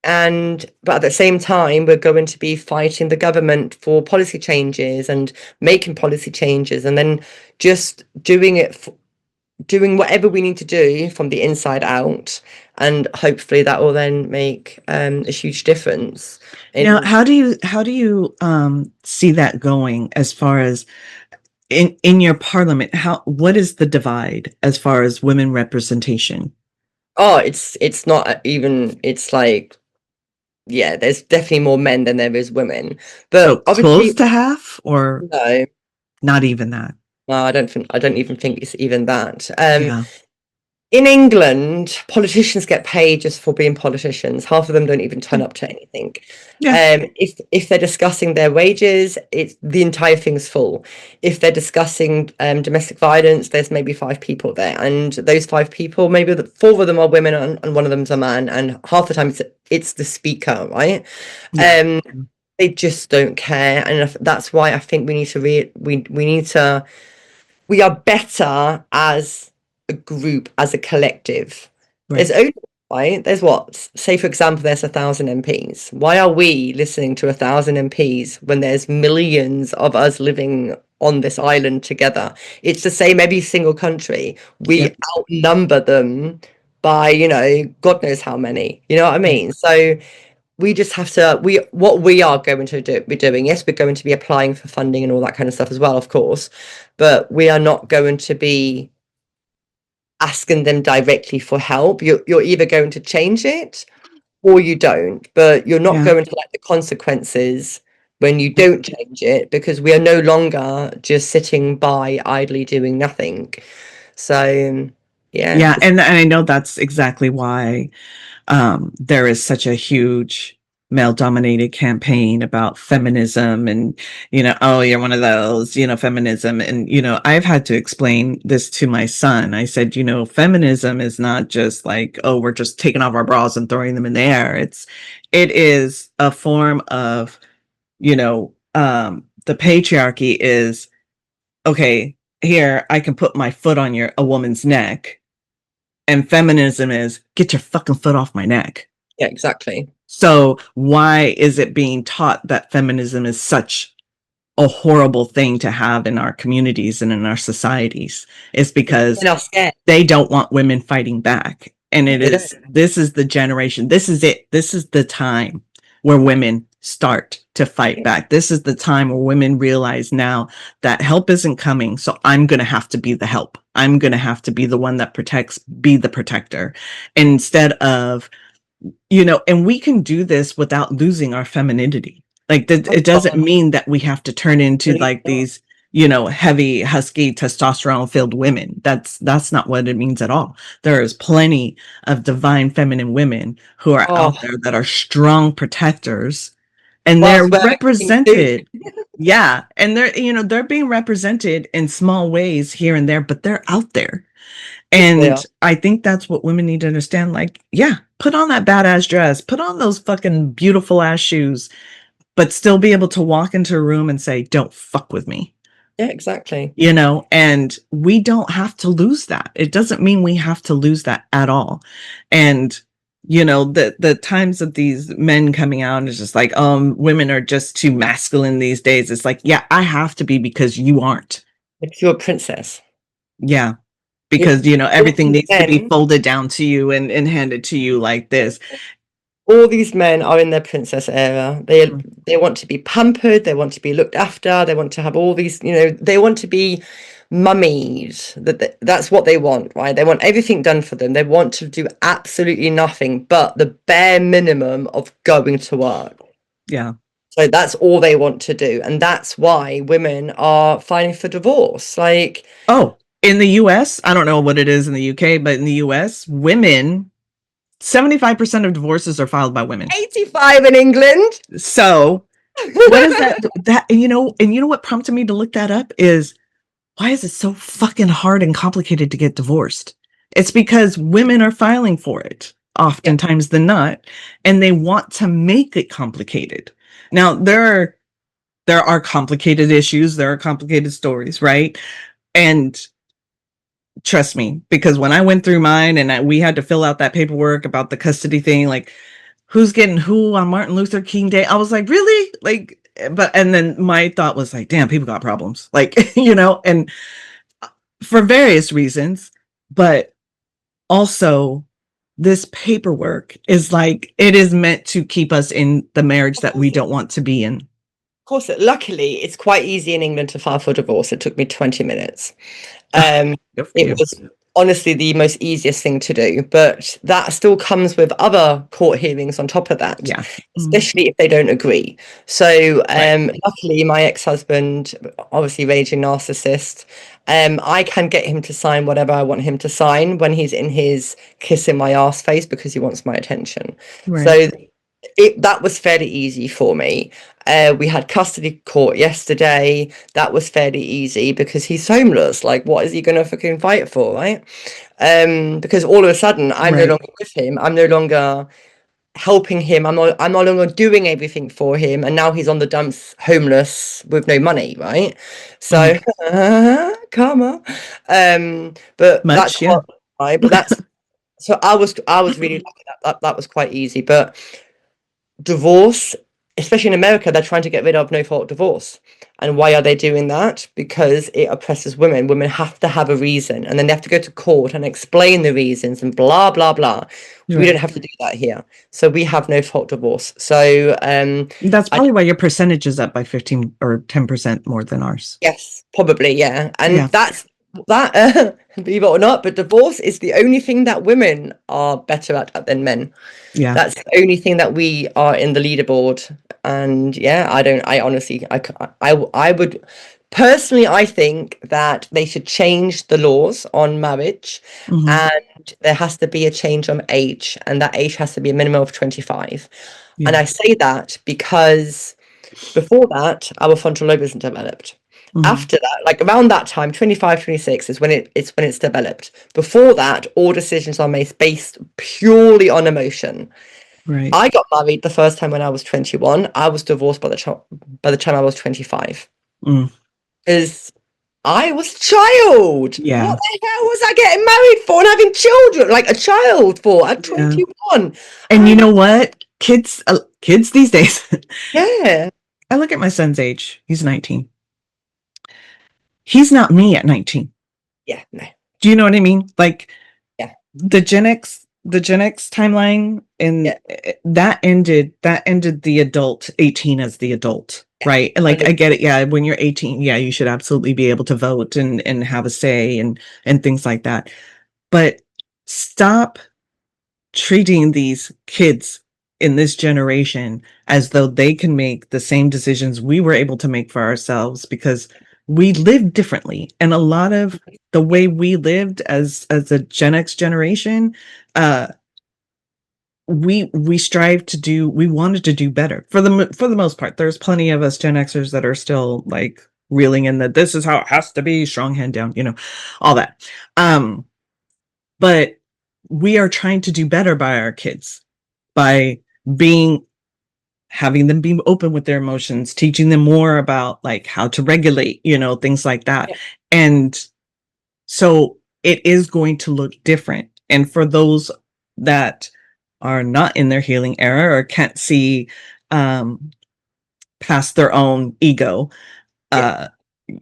And but at the same time we're going to be fighting the government for policy changes and making policy changes and then just doing it doing whatever we need to do from the inside out, and hopefully that will then make a huge difference Now, in. how do you see that going as far as in your parliament? How what is the divide as far as women representation? Oh, it's not even, it's like, yeah, there's definitely more men than there is women, So but close obviously to half or no. not even that? No, I don't even think it's even that. Yeah. In England, politicians get paid just for being politicians. Half of them don't even turn Okay. up to anything. Yeah. If they're discussing their wages, it's the entire thing's full. If they're discussing domestic violence, there's maybe five people there, and those five people, maybe four of them are women and one of them's a man, and half the time it's the speaker, right? Yeah. Um, they just don't care, and that's why I think we need to we need to, we are better as a group, as a collective. There's Right. only, right? There's what? Say, for example, there's 1,000 MPs. Why are we listening to 1,000 MPs when there's millions of us living on this island together? It's the same every single country. We Yep. outnumber them by, God knows how many. You know what I Right. mean? So we just have to, what we are going to be doing, yes, we're going to be applying for funding and all that kind of stuff as well, of course, but we are not going to be asking them directly for help. You're either going to change it or you don't, but you're not Yeah. going to like the consequences when you Right. don't change it, because we are no longer just sitting by idly doing nothing. So yeah, Yeah, and I know that's exactly why there is such a huge male dominated campaign about feminism and oh, you're one of those, feminism. And I've had to explain this to my son. I said, feminism is not just like, oh, we're just taking off our bras and throwing them in the air. It is a form of, the patriarchy is, okay, here I can put my foot on a woman's neck, and feminism is get your fucking foot off my neck. yeah, exactly. So why is it being taught that feminism is such a horrible thing to have in our communities and in our societies? It's because Women are scared. they don't want women fighting back. And They don't. this is the generation. This is it. This is the time where women start to fight back. This is the time where women realize now that help isn't coming. So I'm going to have to be the help. I'm going to have to be the one that protects, be the protector instead of, and we can do this without losing our femininity. Like Oh it doesn't God. mean that we have to turn into like these, heavy, husky, testosterone filled women. That's not what it means at all. There is plenty of divine feminine women who are Oh, out there that are strong protectors, and they're whilst wearing a pink suit. represented. Yeah, and they're being represented in small ways here and there, but they're out there. Yes, they are. And I think that's what women need to understand. Like, yeah, put on that badass dress, put on those fucking beautiful ass shoes, but still be able to walk into a room and say, don't fuck with me. Yeah, exactly. And we don't have to lose that. It doesn't mean we have to lose that at all. And the times of these men coming out and it's just like, women are just too masculine these days. It's like, yeah, I have to be because you aren't. If you're a princess. Yeah. If Because all everything these needs to be men, folded down to you and handed to you like this. all these men are in their princess era. They want to be pampered, they want to be looked after, they want to have all these, they want to be mummied. That's what they want, right? They want everything done for them. They want to do absolutely nothing but the bare minimum of going to work. Yeah. So that's all they want to do. And that's why women are filing for divorce. Like Oh, in the US, I don't know what it is in the UK, but in the US, women, 75% of divorces are filed by women. 85 in England. So what is that? And you know what prompted me to look that up is, why is it so fucking hard and complicated to get divorced? It's because women are filing for it Yeah, oftentimes than not, and they want to make it complicated. Now, there are complicated issues, there are complicated stories, right? And trust me, because when I went through mine and we had to fill out that paperwork about the custody thing, like who's getting who on Martin Luther King Day, I was like, really? Like, but and then my thought was like, damn, people got problems, like and for various reasons. but also this paperwork is like it is meant to keep us in the marriage Of that we course, don't want to be in. course, luckily, it's quite easy in England to file for divorce. It took me 20 minutes. Oh, Um, good for it you. was honestly the most easiest thing to do, but that still comes with other court hearings on top of that, Yeah. Mhm. especially if they don't agree. So, Right. luckily, my ex-husband, obviously raging narcissist, I can get him to sign whatever I want him to sign when he's in his kissing my ass phase because he wants my attention. Right. So that was fairly easy for me. We had custody court yesterday. That was fairly easy because he's homeless. Like, what is he going to fucking fight for, right? Because all of a sudden, I'm no Right. longer with him. I'm no longer helping him. I'm no longer doing everything for him. And now he's on the dumps, homeless with no money, right? Mm. So, karma. But that's Much, yeah. what, right? But that's so I was really lucky that was quite easy. But divorce, especially in America, they're trying to get rid of no fault divorce. And why are they doing that? Because it oppresses women. Women have to have a reason, and then they have to go to court and explain the reasons and blah blah blah. We don't Right. have to do that here, so we have no fault divorce. So, That's I probably why your percentage is up by 15 or 10% more than ours. yes, probably yeah, and Yeah. that's that. Believe it or not, but divorce is the only thing that women are better at than men. Yeah. That's the only thing that we are in the leaderboard. And yeah, I honestly, I would personally, I think that they should change the laws on marriage Hmm. and there has to be a change on age, and that age has to be a minimum of 25. And Yeah. I say that because before that, our frontal lobe isn't developed. Hmm. After that, like around that time, 25, 26 is when it's developed. Before that, all decisions are made based purely on emotion. Right. I got married the first time when I was 21. I was divorced by the time I was 25 Mm. because I was a child. What Yeah. the hell was I getting married for and having children like a child for at Yeah. 21? And you And know what? Kids these days. yeah, I look at my son's age. He's 19. He's not me at 19. yeah, no, Do you know what I mean? Like yeah, the Gen X timeline, and yeah, that ended the adult 18 as the adult, yeah. right? And like, 100, I get it. Yeah, when you're 18, yeah, you should absolutely be able to vote and have a say and things like that. But stop treating these kids in this generation as though they can make the same decisions we were able to make for ourselves, because we live differently, and a lot of the yeah, way we lived as a Gen X generation, uh we wanted to do better for the most part. There's plenty of us Gen Xers that are still like reeling in that this is how it has to be, strong hand down, all that. um but we are trying to do better by our kids, by being having them be open with their emotions, teaching them more about like how to regulate, things like that. yeah, And so it is going to look different. And for those that are not in their healing era or can't see um, past their own ego, yeah. uh,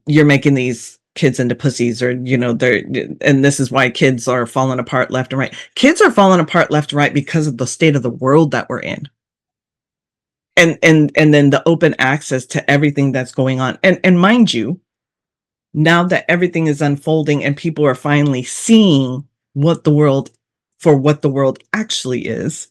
you're making these kids into pussies, or they're, and this is why kids are falling apart left and right. Kids are falling apart left and right because of the state of the world that we're in, and then the open access to everything that's going on. And mind you, now that everything is unfolding and people are finally seeing what the world for what the world actually is,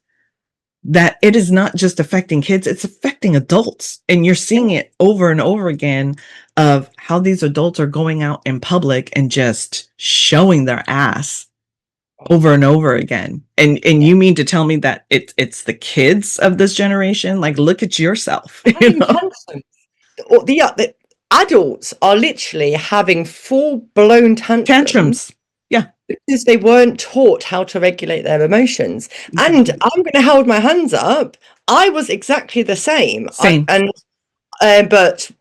that it is not just affecting kids, it's affecting adults. And you're seeing it over and over again, of how these adults are going out in public and just showing their ass over and over again. And you mean to tell me that it's the kids of this generation? Like, look at yourself, Having tantrums. The adults are literally having full-blown tantrums tantrums. Yeah, because they weren't taught how to regulate their emotions. And exactly. I'm going to hold my hands up. I was exactly the same. Same. But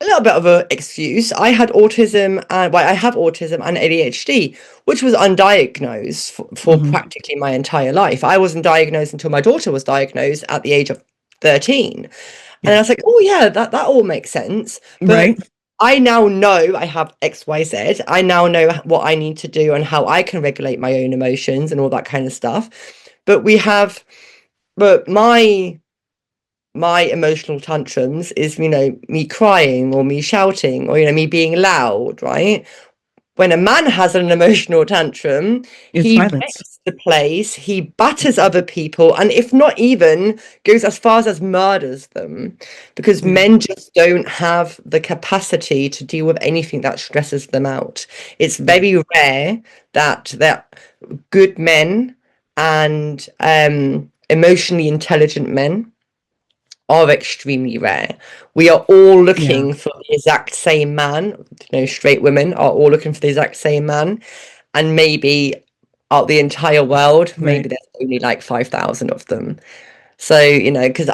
a little bit of an excuse. I had autism, and well, I have autism and ADHD, which was undiagnosed for Hmm. practically my entire life. I wasn't diagnosed until my daughter was diagnosed at the age of 13. And Yeah. I was like, oh yeah, that all makes sense. But Right. I now know I have XYZ. I now know what I need to do and how I can regulate my own emotions and all that kind of stuff. But we have, but my emotional tantrums is, me crying or me shouting or, me being loud, right? When a man has an emotional tantrum, It's he violence. wrecks the place, he batters other people, and if not even, goes as far as murders them. Because Yeah. men just don't have the capacity to deal with anything that stresses them out. It's Yeah. very rare that good men and emotionally intelligent men are extremely rare. We are all Yeah. looking for the exact same man. Straight women are all looking for the exact same man, and maybe out the entire world, maybe Right. there's only like 5,000 of them. So because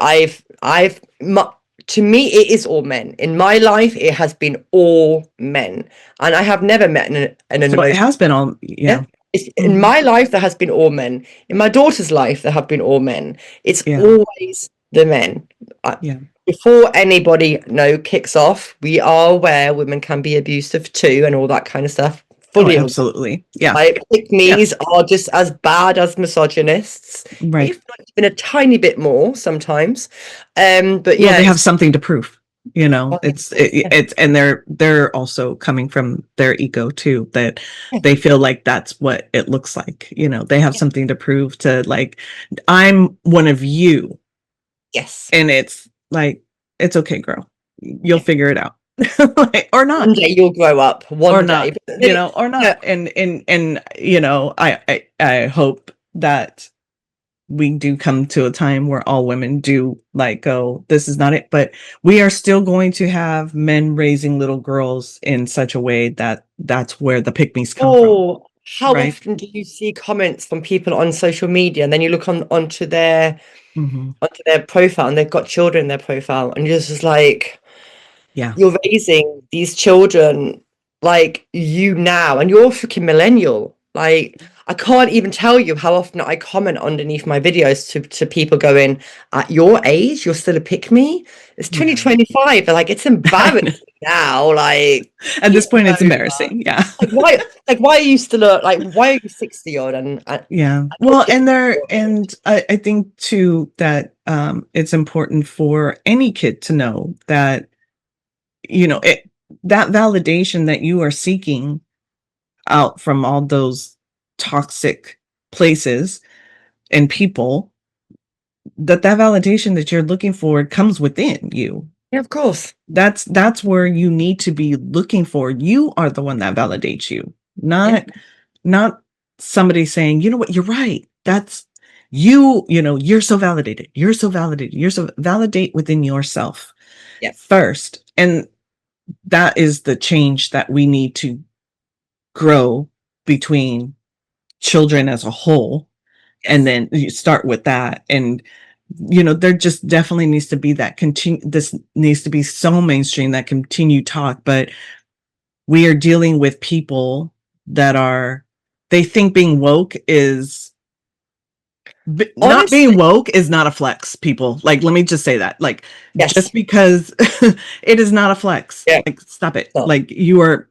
to me, it is all men. In my life, it has been all men, and I have never met an So it emotional. has been all, Yeah. yeah. In Hmm. my life, there has been all men. In my daughter's life, there have been all men. It's Yeah. always the men. Uh, Yeah. Before anybody kicks off, we are aware women can be abusive too and all that kind of stuff. Oh, Fully aware. absolutely. Yeah. Like, pick Yeah. me's are just as bad as misogynists, Right. if not even a tiny bit more sometimes. But Well, yeah, they it's have something to prove, yeah, and they're also coming from their ego too, that yeah, they feel like that's what it looks like. They have yeah, something to prove to, like, I'm one of you. yes, And it's like, it's okay, girl. You'll yeah. figure it out. Like, or One not, day you'll grow up. or One day, not, but then it, or yeah, not. And I hope that we do come to a time where all women do, like, go, this is not it. But we are still going to have men raising little girls in such a way that that's where the pick-me's come from, oh, how right? often do you see comments from people on social media and then you look onto their Hmm. profile and they've got children in their profile and you're just like, Yeah. you're raising these children like you now and you're a freaking millennial. Like, I can't even tell you how often I comment underneath my videos to people going, at your age, you're still a pick me? It's Yeah. 2025. They're like, it's embarrassing now. Like, At this get point, it's over. embarrassing. Yeah. Why are you still why are you 60-year-old Yeah. and you're Well, picking and I think too that it's important for any kid to know that, that validation that you are seeking out from all those toxic places and people, that validation that you're looking for comes within you. yeah, of course. That's where you need to be looking for. You are the one that validates you, Yeah. not somebody saying, you know what, you're right. That's you, you're so validated. You're so validated. You're so validate within yourself Yeah. first. And that is the change that we need to grow between children as a whole. And Yes. then you start with that. And, there just definitely needs to be that this needs to be so mainstream, that continued talk. But we are dealing with people that they think being woke is, not being Honestly, woke is not a flex, people. Like, let me just say that. Like, yes. just because it is not a flex, Yeah. like, stop it. So Like, you're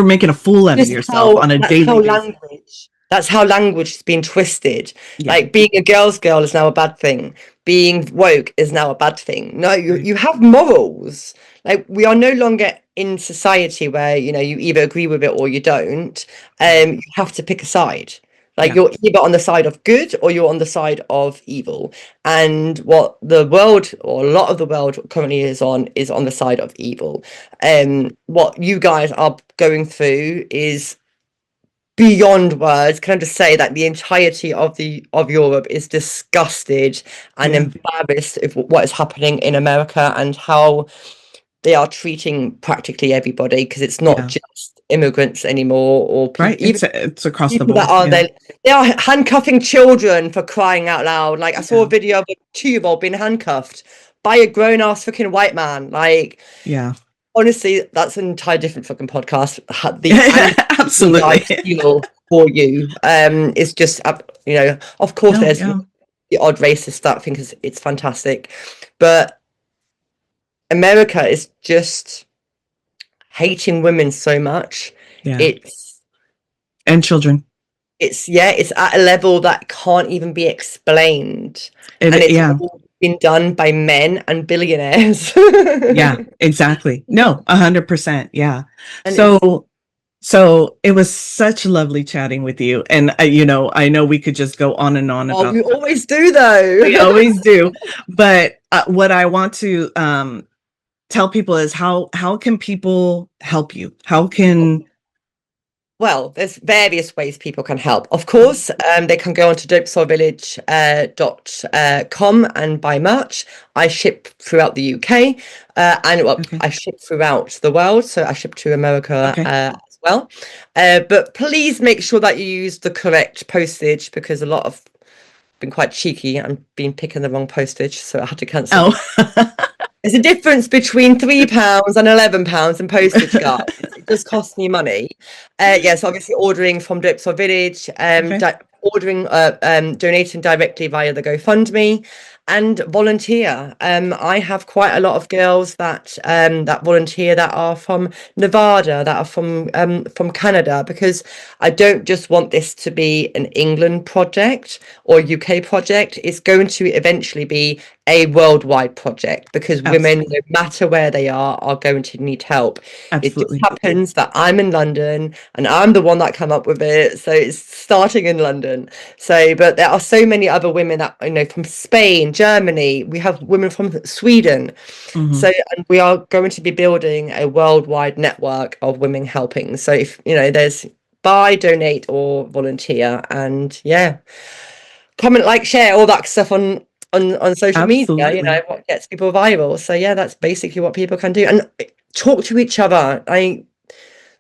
making a fool out of just yourself how on a that's daily how basis. language has been twisted. Yeah. Like, being a girl's girl is now a bad thing. Being woke is now a bad thing. No, Right. you have morals. Like, we are no longer in society where you either agree with it or you don't. Yeah. You have to pick a side. Like, Yeah. you're either on the side of good or you're on the side of evil. And what the world, or a lot of the world currently is on the side of evil. What you guys are going through is beyond words. Can I just say that the entirety of Europe is disgusted and Yeah. embarrassed of what is happening in America and how they are treating practically everybody, because it's not Yeah. just immigrants anymore or Right. people, even It's across the people that board. are Yeah. they are handcuffing children, for crying out loud. Like, I saw a Yeah. video of a 2-year-old being handcuffed by a grown ass freaking white man. Like, Yeah. honestly, that's an entire different fucking podcast. The anger I Absolutely. feel for you is just of course No. there's Yeah. the odd racist that think it's fantastic, but America is just hating women so much. Yeah. It's And children. it's at a level that can't even be explained, and it's Yeah. all been done by men and billionaires. Yeah, exactly. No, 100%. Yeah. And it's So it was such lovely chatting with you. And I know we could just go on and on oh, about we that. always do We though. always do. But what I want to tell people is how can people help you? How can Well, there's various ways people can help. Of course, they can go onto dopestarvillage.com and buy merch. I ship throughout the UK, and well, okay. I ship throughout the world. So I ship to America Okay. as well. But please make sure that you use the correct postage, because a lot of been quite cheeky and been picking the wrong postage, so I had to cancel. Oh. There's a difference between £3 and £11 in postage, guys. It does cost me money. Yes, obviously ordering from Drips or Village, Okay. donating directly via the GoFundMe, and volunteer. I have quite a lot of girls that volunteer that are from Nevada, that are from Canada, because I don't just want this to be an England project or UK project. It's going to eventually be a worldwide project, because women, no Absolutely. matter where they are going to need help. It just Absolutely. happens that I'm in London and I'm the one that come up with it, so it's starting in London. So, but there are so many other women that from Spain, Germany. We have women from Sweden. Hmm. So, and we are going to be building a worldwide network of women helping. So, if there's buy, donate, or volunteer, and yeah, comment, like, share, all that stuff on social media. Absolutely. What gets people viral. So yeah, that's basically what people can do, and talk to each other.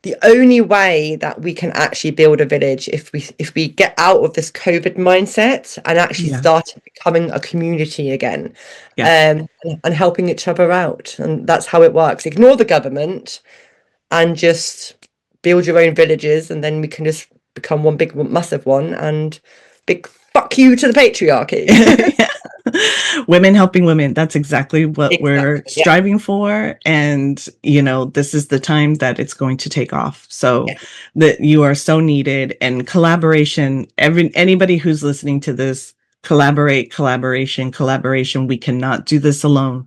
The only way that we can actually build a village, if we get out of this COVID mindset and actually Yeah. start becoming a community again, Yes. and helping each other out, and that's how it works. Ignore the government and just build your own villages, and then we can just become one big massive one, and big fuck you to the patriarchy. Yeah. Women helping women. That's exactly what we're Exactly. Yeah. striving for. And, this is the time that it's going to take off. So Yeah. that you are so needed, and collaboration. Anybody who's listening to this, collaboration. We cannot do this alone.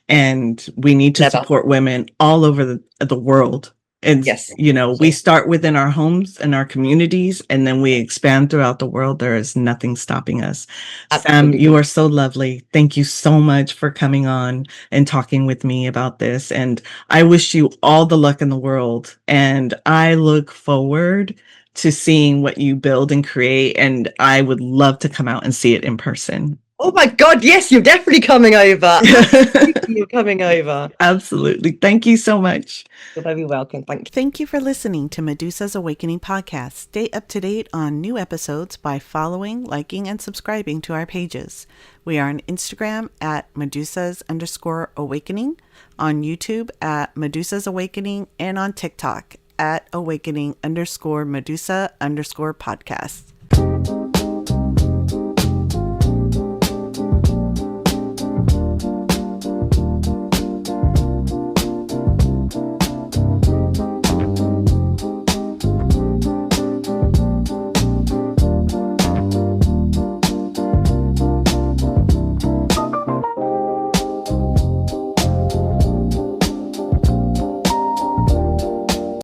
And we need to Never. support women all over the world. And Yes. we start within our homes and our communities, and then we expand throughout the world. There is nothing stopping us. Sam, you Absolutely. are so lovely. Thank you so much for coming on and talking with me about this. And I wish you all the luck in the world. And I look forward to seeing what you build and create. And I would love to come out and see it in person. Oh my God, yes, you're definitely coming over. Absolutely, you're coming over. Absolutely. Thank you so much. You're very welcome. Thank you. Thank you for listening to Medusa's Awakening podcast. Stay up to date on new episodes by following, liking, and subscribing to our pages. We are on Instagram at Medusas_Awakening, on YouTube at Medusa's Awakening, and on TikTok at Awakening_Medusa_podcast.